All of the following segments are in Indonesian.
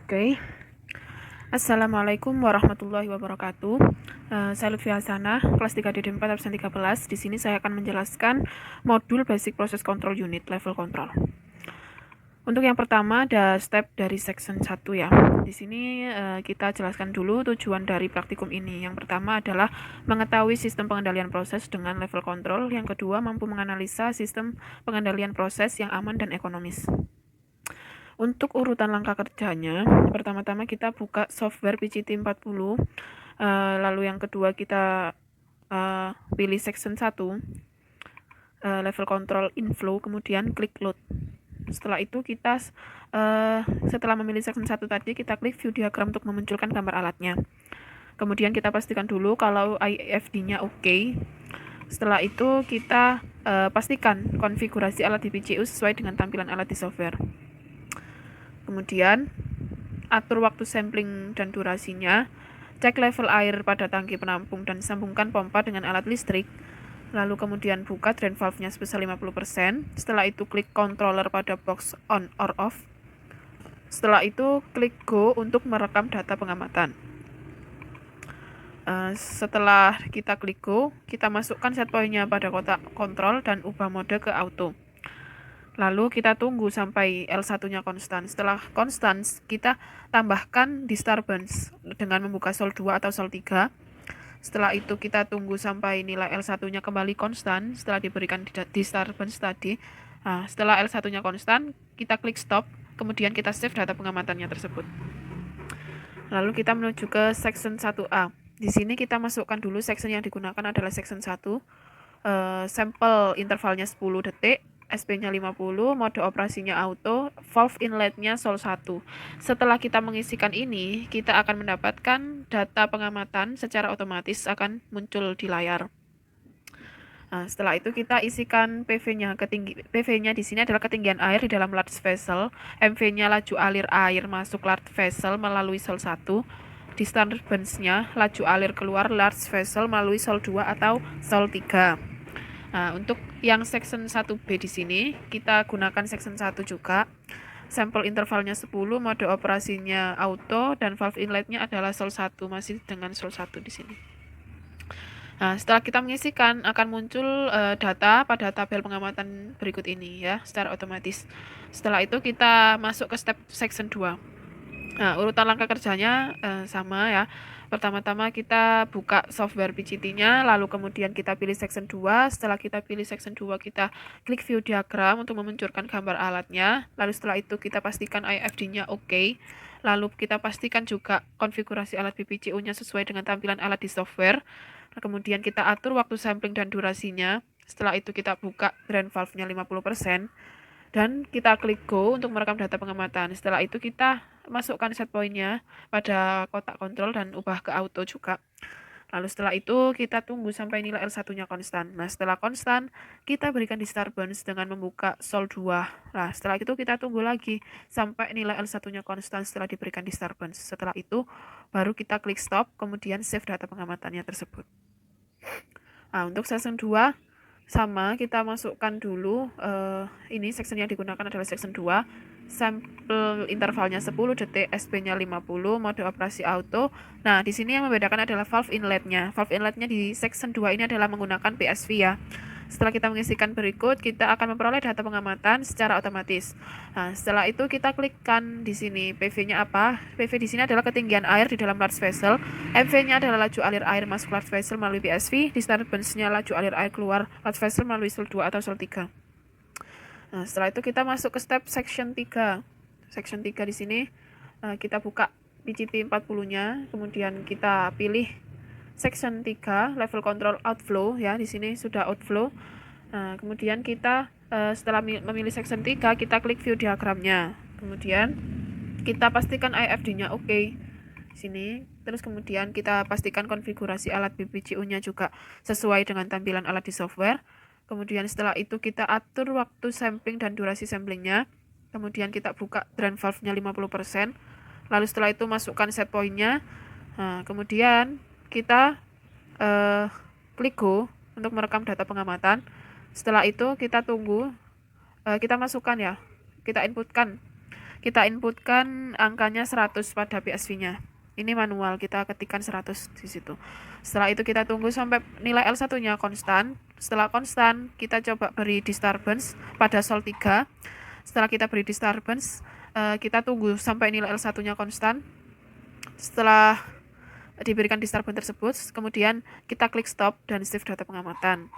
Oke. Assalamualaikum warahmatullahi wabarakatuh. Saya Lutfi Hasanah, kelas 3D 4 absen 13. Di sini saya akan menjelaskan modul Basic Process Control Unit level control. Untuk yang pertama ada step dari section 1 ya. Di sini kita jelaskan dulu tujuan dari praktikum ini. Yang pertama adalah mengetahui sistem pengendalian proses dengan level control. Yang kedua, mampu menganalisa sistem pengendalian proses yang aman dan ekonomis. Untuk urutan langkah kerjanya, pertama-tama kita buka software PCT 40, lalu yang kedua kita pilih section 1, level control inflow, kemudian klik load. Setelah itu kita setelah memilih section 1 tadi, kita klik view diagram untuk memunculkan gambar alatnya. Kemudian kita pastikan dulu kalau IFD-nya oke. Setelah itu kita pastikan konfigurasi alat di PCU sesuai dengan tampilan alat di software. Kemudian atur waktu sampling dan durasinya, cek level air pada tangki penampung dan sambungkan pompa dengan alat listrik. Lalu kemudian buka drain valve-nya sebesar 50%. Setelah itu klik controller pada box on or off. Setelah itu klik go untuk merekam data pengamatan. Setelah kita klik go, kita masukkan set point-nya pada kotak kontrol dan ubah mode ke auto. Lalu kita tunggu sampai L1-nya konstan. Setelah konstan, kita tambahkan disturbance dengan membuka sol 2 atau sol 3. Setelah itu kita tunggu sampai nilai L1-nya kembali konstan setelah diberikan disturbance tadi. Nah, setelah L1-nya konstan, kita klik stop, kemudian kita save data pengamatannya tersebut. Lalu kita menuju ke section 1A. Di sini kita masukkan dulu section yang digunakan adalah section 1. Sampel intervalnya 10 detik. SP-nya 50, mode operasinya auto, valve inlet-nya sol 1. Setelah kita mengisikan ini, kita akan mendapatkan data pengamatan secara otomatis akan muncul di layar. Nah, setelah itu kita isikan PV-nya. PV-nya di sini adalah ketinggian air di dalam large vessel, MV-nya laju alir air masuk large vessel melalui sol 1, disturbance-nya laju alir keluar large vessel melalui sol 2 atau sol 3. Nah, untuk yang section 1B di sini, kita gunakan section 1 juga. Sampel intervalnya 10, mode operasinya auto, dan valve inletnya adalah sol 1, masih dengan sol 1 di sini. Nah, setelah kita mengisikan, akan muncul data pada tabel pengamatan berikut ini ya, secara otomatis. Setelah itu kita masuk ke step section 2. Nah, urutan langkah kerjanya sama ya. Pertama-tama kita buka software PCT-nya, lalu kemudian kita pilih section 2. Setelah kita pilih section 2, kita klik view diagram untuk memunculkan gambar alatnya. Lalu setelah itu kita pastikan IFD-nya oke. Lalu kita pastikan juga konfigurasi alat BPCU-nya sesuai dengan tampilan alat di software. Nah, kemudian kita atur waktu sampling dan durasinya. Setelah itu kita buka drain valve-nya 50%. Dan kita klik go untuk merekam data pengamatan. Setelah itu kita masukkan set point-nya pada kotak kontrol dan ubah ke auto juga. Lalu setelah itu kita tunggu sampai nilai L1-nya konstan. Nah, setelah konstan, kita berikan disturbance dengan membuka sol 2. Nah, setelah itu kita tunggu lagi sampai nilai L1-nya konstan setelah diberikan disturbance. Setelah itu baru kita klik stop, kemudian save data pengamatannya tersebut. Nah, untuk section 2 sama, kita masukkan dulu ini section yang digunakan adalah section 2. Sampel intervalnya 10 detik, SP-nya 50, mode operasi auto. Nah, di sini yang membedakan adalah valve inlet-nya. Valve inlet-nya di section 2 ini adalah menggunakan PSV ya. Setelah kita mengisikan berikut, kita akan memperoleh data pengamatan secara otomatis. Nah, setelah itu kita klikkan di sini PV-nya apa? PV di sini adalah ketinggian air di dalam large vessel. MV-nya adalah laju alir air masuk large vessel melalui PSV. Disturbance-nya laju alir air keluar large vessel melalui sol 2 atau sol 3. Nah, setelah itu kita masuk ke step section 3. Section 3 di sini kita buka PCT 40-nya, kemudian kita pilih section 3 level control outflow ya. Di sini sudah outflow. Nah, kemudian kita setelah memilih section 3, kita klik view diagramnya. Kemudian kita pastikan IFD-nya oke. Sini. Terus kemudian kita pastikan konfigurasi alat BPCU-nya juga sesuai dengan tampilan alat di software. Kemudian setelah itu kita atur waktu sampling dan durasi samplingnya. Kemudian kita buka drain valve-nya 50%. Lalu setelah itu masukkan set point-nya. Nah, kemudian kita klik go untuk merekam data pengamatan. Setelah itu kita tunggu, kita masukkan ya, kita inputkan kita inputkan angkanya 100 pada PSV-nya. Ini manual, kita ketikkan 100 di situ. Setelah itu kita tunggu sampai nilai L1-nya konstan. Setelah konstan, kita coba beri disturbance pada sol 3. Setelah kita beri disturbance, kita tunggu sampai nilai L1-nya konstan. Setelah diberikan disturbance tersebut, kemudian kita klik stop dan save data pengamatan.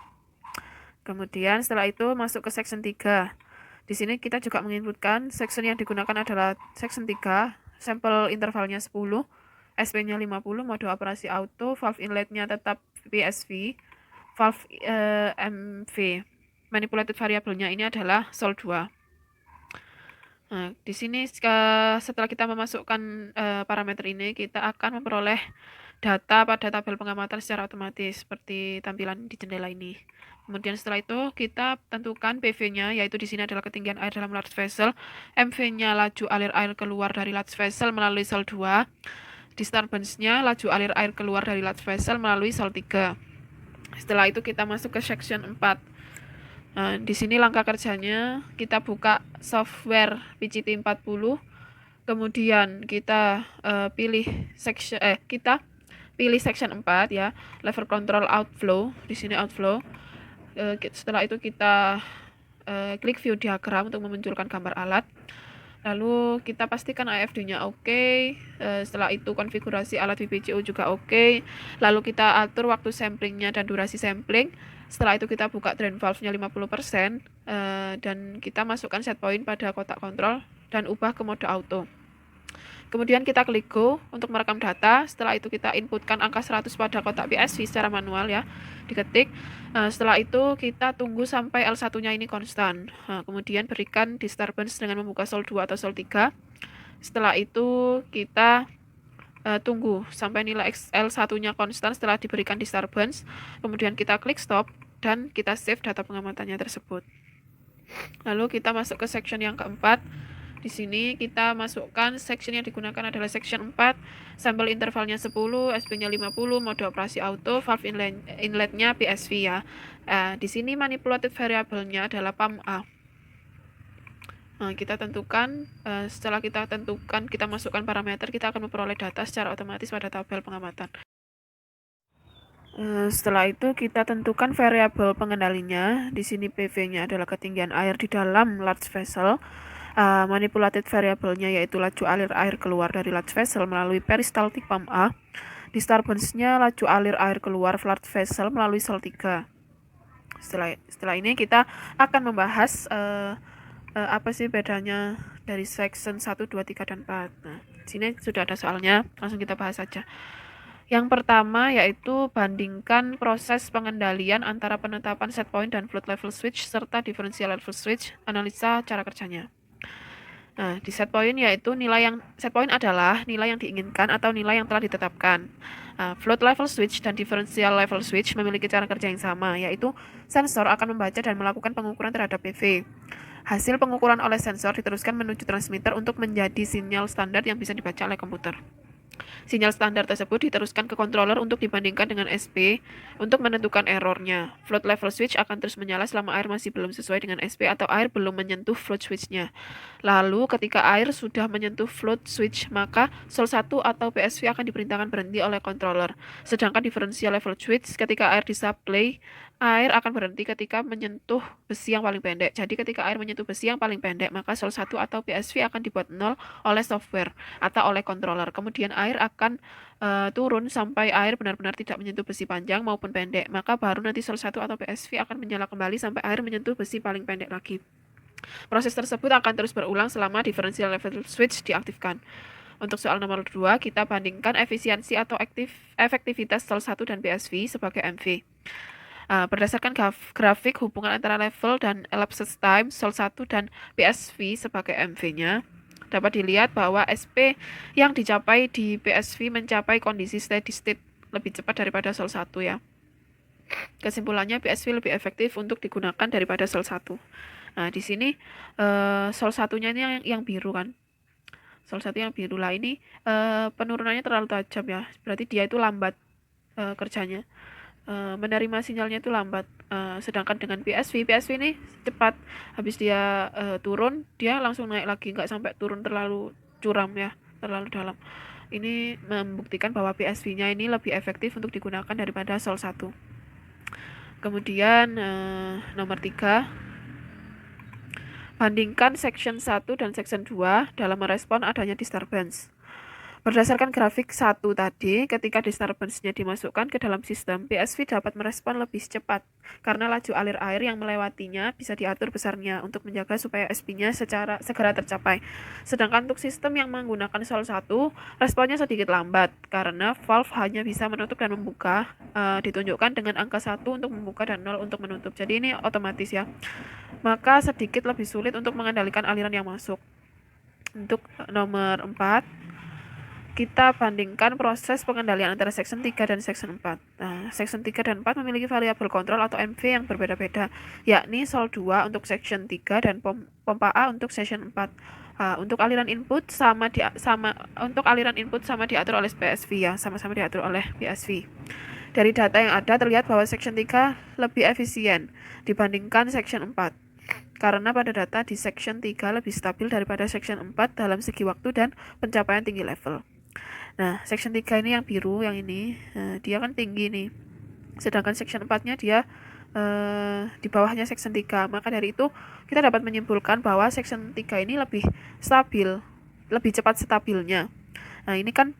Kemudian setelah itu masuk ke section 3. Di sini kita juga menginputkan section yang digunakan adalah section 3, sampel intervalnya 10, SP-nya 50, mode operasi auto, valve inlet-nya tetap PSV, valve MV. Manipulated variabelnya ini adalah sol 2. Nah, di sini setelah kita memasukkan parameter ini, kita akan memperoleh data pada tabel pengamatan secara otomatis seperti tampilan di jendela ini. Kemudian setelah itu kita tentukan PV-nya, yaitu di sini adalah ketinggian air dalam large vessel, MV-nya laju alir air keluar dari large vessel melalui sol 2, disturbance-nya laju alir air keluar dari large vessel melalui sol 3. Setelah itu kita masuk ke section 4. Nah, di sini langkah kerjanya kita buka software PCT 40, kemudian kita pilih section 4 ya, lever control outflow. Di sini outflow. Setelah itu kita klik view diagram untuk memunculkan gambar alat. Lalu kita pastikan AFD-nya oke. Setelah itu konfigurasi alat VBCU juga oke. Lalu kita atur waktu samplingnya dan durasi sampling. Setelah itu kita buka drain valve-nya 50%, dan kita masukkan set point pada kotak kontrol dan ubah ke mode auto. Kemudian kita klik go untuk merekam data. Setelah itu kita inputkan angka 100 pada kotak PSV secara manual ya, diketik. Setelah itu kita tunggu sampai L1-nya ini konstan. Kemudian berikan disturbance dengan membuka sol 2 atau sol 3. Setelah itu kita tunggu sampai nilai L1-nya konstan setelah diberikan disturbance. Kemudian kita klik stop dan kita save data pengamatannya tersebut. Lalu kita masuk ke section yang keempat. Di sini kita masukkan section yang digunakan adalah section 4, sampel intervalnya 10, SP-nya 50, mode operasi auto, valve inlet-nya PSV ya. Di sini manipulated variabelnya adalah pump A. Nah, kita tentukan, setelah kita tentukan, kita masukkan parameter, kita akan memperoleh data secara otomatis pada tabel pengamatan. Setelah itu kita tentukan variabel pengendalinya. Di sini PV-nya adalah ketinggian air di dalam large vessel. Manipulated variabelnya yaitu laju alir air keluar dari large vessel melalui peristaltik pump A. Disturbance-nya laju alir air keluar large vessel melalui sol 3. Setelah ini kita akan membahas apa sih bedanya dari section 1, 2, 3, dan 4. Nah, sini sudah ada soalnya, langsung kita bahas saja. Yang pertama yaitu bandingkan proses pengendalian antara penetapan set point dan float level switch serta differential level switch, analisa cara kerjanya. Nah, di set point yaitu set point adalah nilai yang diinginkan atau nilai yang telah ditetapkan. Float level switch dan differential level switch memiliki cara kerja yang sama, yaitu sensor akan membaca dan melakukan pengukuran terhadap PV. Hasil pengukuran oleh sensor diteruskan menuju transmitter untuk menjadi sinyal standar yang bisa dibaca oleh komputer. Sinyal standar tersebut diteruskan ke controller untuk dibandingkan dengan SP untuk menentukan errornya. Float level switch akan terus menyala selama air masih belum sesuai dengan SP atau air belum menyentuh float switch-nya. Lalu ketika air sudah menyentuh float switch, maka sol 1 atau PSV akan diperintahkan berhenti oleh controller. Sedangkan differential level switch, ketika air disuplai, air akan berhenti ketika menyentuh besi yang paling pendek. Jadi ketika air menyentuh besi yang paling pendek, maka sol 1 atau PSV akan dibuat 0 oleh software atau oleh controller. Kemudian air akan turun sampai air benar-benar tidak menyentuh besi panjang maupun pendek. Maka baru nanti sol 1 atau PSV akan menyala kembali sampai air menyentuh besi paling pendek lagi. Proses tersebut akan terus berulang selama differential level switch diaktifkan. Untuk soal nomor 2, kita bandingkan efisiensi atau efektivitas sol 1 dan PSV sebagai MV. Berdasarkan grafik hubungan antara level dan elapsed time sol 1 dan PSV sebagai MV-nya, dapat dilihat bahwa SP yang dicapai di PSV mencapai kondisi steady state lebih cepat daripada sol 1 ya. Kesimpulannya PSV lebih efektif untuk digunakan daripada sol 1. Nah, di sini sol 1-nya ini yang biru kan. Sol 1 yang biru lah ini penurunannya terlalu tajam ya. Berarti dia itu lambat kerjanya. menerima sinyalnya itu lambat. Sedangkan dengan PSV ini cepat, habis dia turun dia langsung naik lagi, nggak sampai turun terlalu curam ya, terlalu dalam. Ini membuktikan bahwa PSV-nya ini lebih efektif untuk digunakan daripada Sol 1. Kemudian nomor 3, bandingkan section 1 dan section 2 dalam merespon adanya disturbance. Berdasarkan grafik 1 tadi, ketika disturbance-nya dimasukkan ke dalam sistem, PSV dapat merespon lebih cepat karena laju alir air yang melewatinya bisa diatur besarnya untuk menjaga supaya SP-nya segera tercapai. Sedangkan untuk sistem yang menggunakan Sol 1, responnya sedikit lambat karena valve hanya bisa menutup dan membuka, ditunjukkan dengan angka 1 untuk membuka dan 0 untuk menutup. Jadi ini otomatis ya. Maka sedikit lebih sulit untuk mengendalikan aliran yang masuk. Untuk nomor 4, kita bandingkan proses pengendalian antara section 3 dan section 4. Nah, section 3 dan 4 memiliki variabel kontrol atau MV yang berbeda-beda, yakni Sol 2 untuk section 3 dan pompa A untuk section 4. Untuk aliran input sama diatur oleh PSV ya, sama-sama diatur oleh PSV. Dari data yang ada terlihat bahwa section 3 lebih efisien dibandingkan section 4. Karena pada data di section 3 lebih stabil daripada section 4 dalam segi waktu dan pencapaian tinggi level. Nah, section 3 ini yang biru, yang ini, dia kan tinggi nih. Sedangkan section 4-nya dia di bawahnya section 3. Maka dari itu, kita dapat menyimpulkan bahwa section 3 ini lebih stabil, lebih cepat stabilnya. Nah, ini kan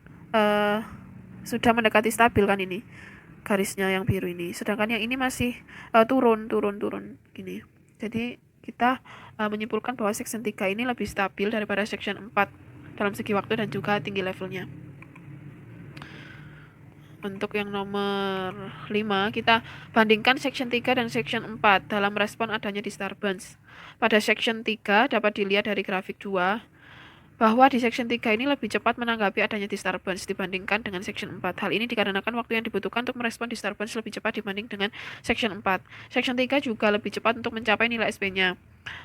sudah mendekati stabil kan ini, garisnya yang biru ini. Sedangkan yang ini masih turun gini. Jadi, kita menyimpulkan bahwa section 3 ini lebih stabil daripada section 4 dalam segi waktu dan juga tinggi levelnya. Untuk yang nomor 5, kita bandingkan section 3 dan section 4 dalam respon adanya disturbance. Pada section 3 dapat dilihat dari grafik 2 bahwa di section 3 ini lebih cepat menanggapi adanya disturbance dibandingkan dengan section 4. Hal ini dikarenakan waktu yang dibutuhkan untuk merespon disturbance lebih cepat dibanding dengan section 4. Section 3 juga lebih cepat untuk mencapai nilai SP-nya.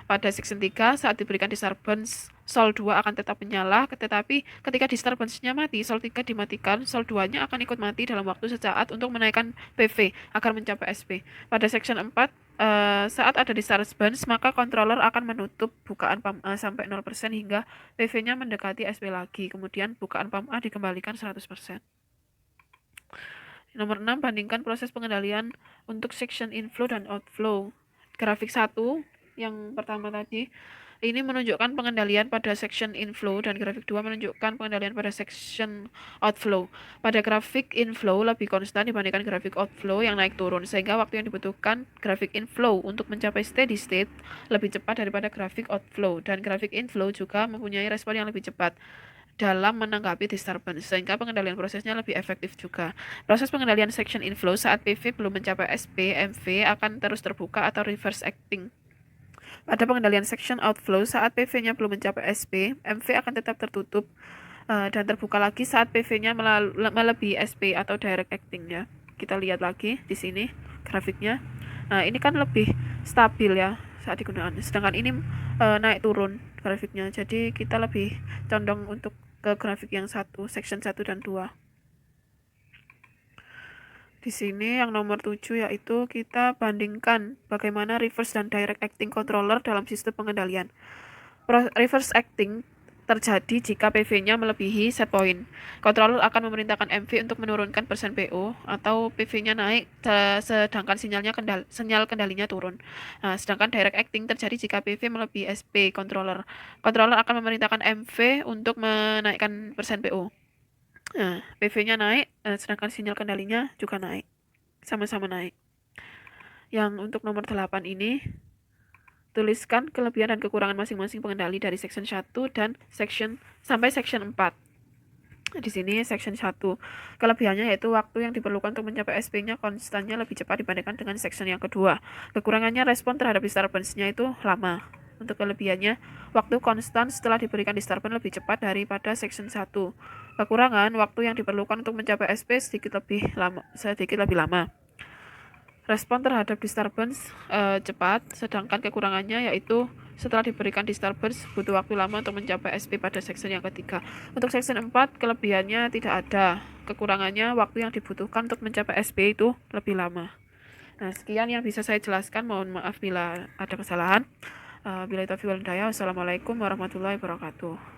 Pada section 3, saat diberikan disturbance, Sol 2 akan tetap menyala, tetapi ketika disturbance-nya mati, Sol 3 dimatikan, Sol 2-nya akan ikut mati dalam waktu sesaat untuk menaikkan PV agar mencapai SP. Pada section 4, saat ada disturbance, maka controller akan menutup bukaan pump A sampai 0% hingga PV-nya mendekati SP lagi. Kemudian bukaan pump A dikembalikan 100%. Nomor 6, bandingkan proses pengendalian untuk section inflow dan outflow. Grafik 1 yang pertama tadi ini menunjukkan pengendalian pada section inflow dan grafik 2 menunjukkan pengendalian pada section outflow. Pada grafik inflow lebih konstan dibandingkan grafik outflow yang naik turun, sehingga waktu yang dibutuhkan grafik inflow untuk mencapai steady state lebih cepat daripada grafik outflow, dan grafik inflow juga mempunyai respon yang lebih cepat dalam menanggapi disturbance, sehingga pengendalian prosesnya lebih efektif juga. Proses pengendalian section inflow saat PV belum mencapai SP, MV akan terus terbuka atau reverse acting. Pada pengendalian section outflow, saat PV-nya belum mencapai SP, MV akan tetap tertutup dan terbuka lagi saat PV-nya melebihi SP atau direct acting ya. Kita lihat lagi di sini grafiknya. Nah, ini kan lebih stabil ya saat digunakan. Sedangkan ini naik turun grafiknya. Jadi kita lebih condong untuk ke grafik yang section 1 dan 2. Di sini yang nomor 7 yaitu kita bandingkan bagaimana reverse dan direct acting controller dalam sistem pengendalian. Reverse acting terjadi jika PV-nya melebihi set point. Controller akan memerintahkan MV untuk menurunkan persen PO atau PV-nya naik sedangkan sinyal kendalinya turun. Nah, sedangkan direct acting terjadi jika PV melebihi SP controller. Controller akan memerintahkan MV untuk menaikkan persen PO. Nah, PV-nya naik, sedangkan sinyal kendalinya juga naik. Sama-sama naik. Yang untuk nomor 8 ini, tuliskan kelebihan dan kekurangan masing-masing pengendali dari section 1 dan sampai section 4. Di sini section 1. Kelebihannya yaitu waktu yang diperlukan untuk mencapai SP-nya konstannya lebih cepat dibandingkan dengan section yang kedua. Kekurangannya respon terhadap disturbance-nya itu lama. Untuk kelebihannya, waktu konstan setelah diberikan disturbance lebih cepat daripada section 1. Kekurangan, waktu yang diperlukan untuk mencapai SP sedikit lebih lama. Respon terhadap disturbance cepat, sedangkan kekurangannya yaitu Setelah diberikan di Starburst, butuh waktu lama untuk mencapai SP pada section yang ketiga. Untuk section 4, kelebihannya tidak ada. Kekurangannya, waktu yang dibutuhkan untuk mencapai SP itu lebih lama. Nah, sekian yang bisa saya jelaskan. Mohon maaf bila ada kesalahan. Bila taufiq wal hidayah. Wassalamualaikum warahmatullahi wabarakatuh.